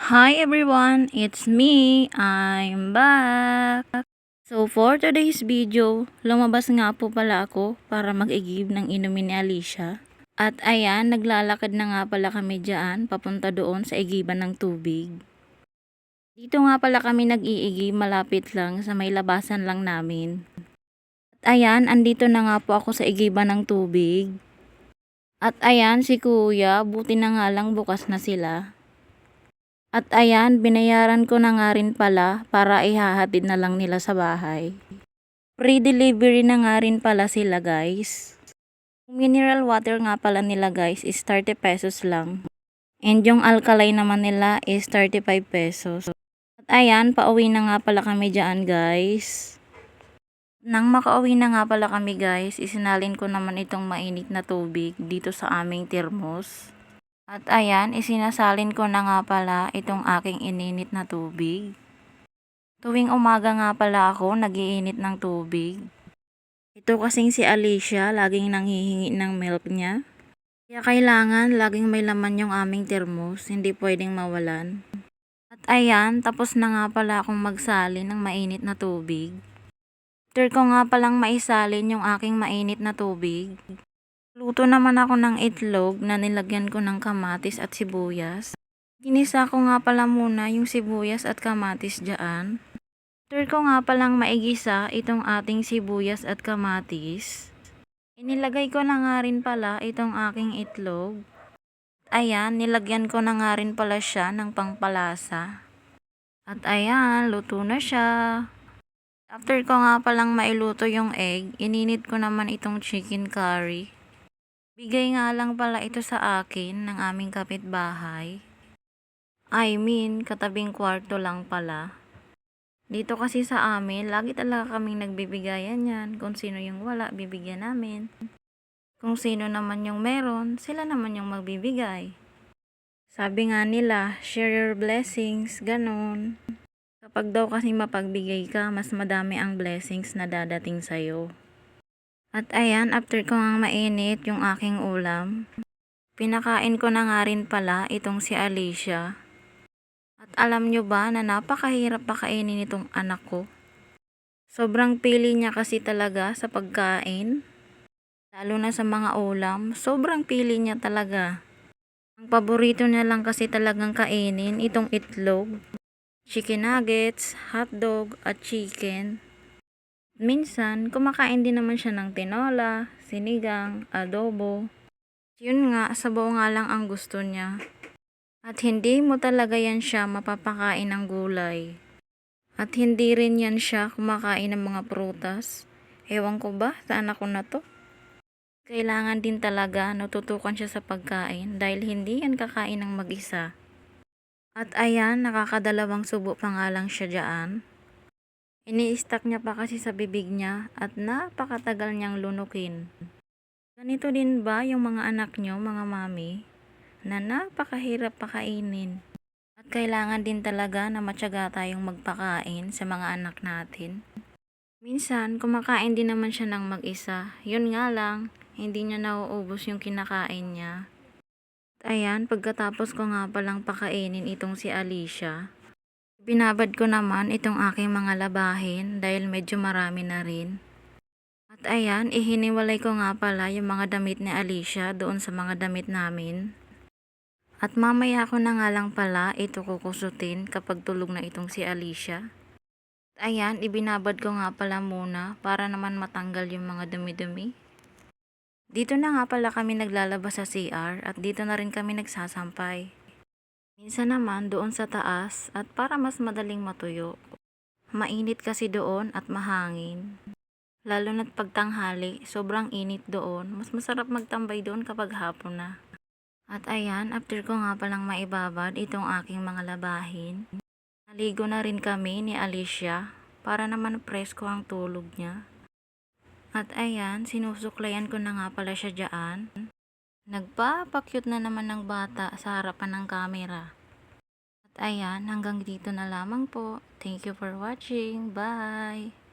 Hi everyone, it's me. I'm back. So for today's video, lumabas nga po pala ako para mag-igib ng inumin ni Alicia. At ayan, naglalakad na nga pala kami dyan, papunta doon sa igiban ng tubig. Dito nga pala kami nag-iigib, malapit lang sa may labasan lang namin. At ayan, andito na nga po ako sa igiban ng tubig. At ayan, si kuya, buti na nga lang bukas na sila. At ayan, binayaran ko na nga rin pala para ihahatid na lang nila sa bahay. Free delivery na nga rin pala sila guys. Mineral water nga pala nila guys is 30 pesos lang. And yung alkaline naman nila is 35 pesos. At ayan, pauwi na nga pala kami dyan guys. Nang makauwi na nga pala kami guys, isinalin ko naman itong mainit na tubig dito sa aming termos. At ayan, isinasalin ko na nga pala itong aking ininit na tubig. Tuwing umaga nga pala ako nagiinit ng tubig. Ito kasing si Alicia, laging nanghihingi ng milk niya. Kaya kailangan laging may laman yung aming termos, hindi pwedeng mawalan. At ayan, tapos na nga pala akong magsalin ng mainit na tubig. After ko nga palang maisalin yung aking mainit na tubig, luto naman ako ng itlog na nilagyan ko ng kamatis at sibuyas. Ginisa ko nga pala muna yung sibuyas at kamatis dyan. After ko nga palang maigisa itong ating sibuyas at kamatis, inilagay ko na nga rin pala itong aking itlog. Ayan, nilagyan ko na nga rin pala siya ng pangpalasa. At ayan, luto na siya. After ko nga palang mailuto yung egg, ininit ko naman itong chicken curry. Bigay nga lang pala ito sa akin ng aming kapitbahay. I mean, katabing kwarto lang pala. Dito kasi sa amin, lagi talaga kaming nagbibigayan yan. Kung sino yung wala, bibigyan namin. Kung sino naman yung meron, sila naman yung magbibigay. Sabi nga nila, share your blessings, ganon. Kapag daw kasi mapagbigay ka, mas madami ang blessings na dadating sa'yo. At ayan, after ko nga mainit yung aking ulam, pinakain ko na nga rin pala itong si Alicia. At alam nyo ba na napakahirap pakainin itong anak ko? Sobrang pili niya kasi talaga sa pagkain. Lalo na sa mga ulam, sobrang pili niya talaga. Ang paborito niya lang kasi talagang kainin itong itlog, chicken nuggets, hotdog at chicken. Minsan, kumakain din naman siya ng tinola, sinigang, adobo. Yun nga, sabaw nga lang ang gusto niya. At hindi mo talaga yan siya mapapakain ng gulay. At hindi rin yan siya kumakain ng mga prutas. Ewan ko ba sa anak ko na to? Kailangan din talaga natutukan siya sa pagkain dahil hindi yan kakain ng mag-isa. At ayan, nakakadalawang subo pa nga lang siya dyan. Ini-stack niya pa kasi sa bibig niya at napakatagal niyang lunukin. Ganito din ba yung mga anak niyo, mga mami, na napakahirap pakainin? At kailangan din talaga na matyaga tayong magpakain sa mga anak natin. Minsan, kumakain din naman siya ng mag-isa. Yun nga lang, hindi niya nauubos yung kinakain niya. At ayan, pagkatapos ko nga palang pakainin itong si Alicia, binabad ko naman itong aking mga labahin dahil medyo marami na rin. At ayan, ihiniwalay ko nga pala yung mga damit ni Alicia doon sa mga damit namin. At mamaya ko na nga lang pala ito kukusutin kapag tulog na itong si Alicia. At ayan, ibinabad ko nga pala muna para naman matanggal yung mga dumi-dumi. Dito na nga pala kami naglalabas sa CR at dito na rin kami nagsasampay. Minsan naman doon sa taas at para mas madaling matuyo. Mainit kasi doon at mahangin. Lalo na't pagtanghali, sobrang init doon. Mas masarap magtambay doon kapag hapon na. At ayan, after ko nga palang maibabad itong aking mga labahin, naligo na rin kami ni Alicia para naman presko ang tulog niya. At ayan, sinusuklayan ko na nga pala siya dyan. Nagpapakyut na naman ng bata sa harapan ng camera. At ayan, hanggang dito na lamang po. Thank you for watching. Bye!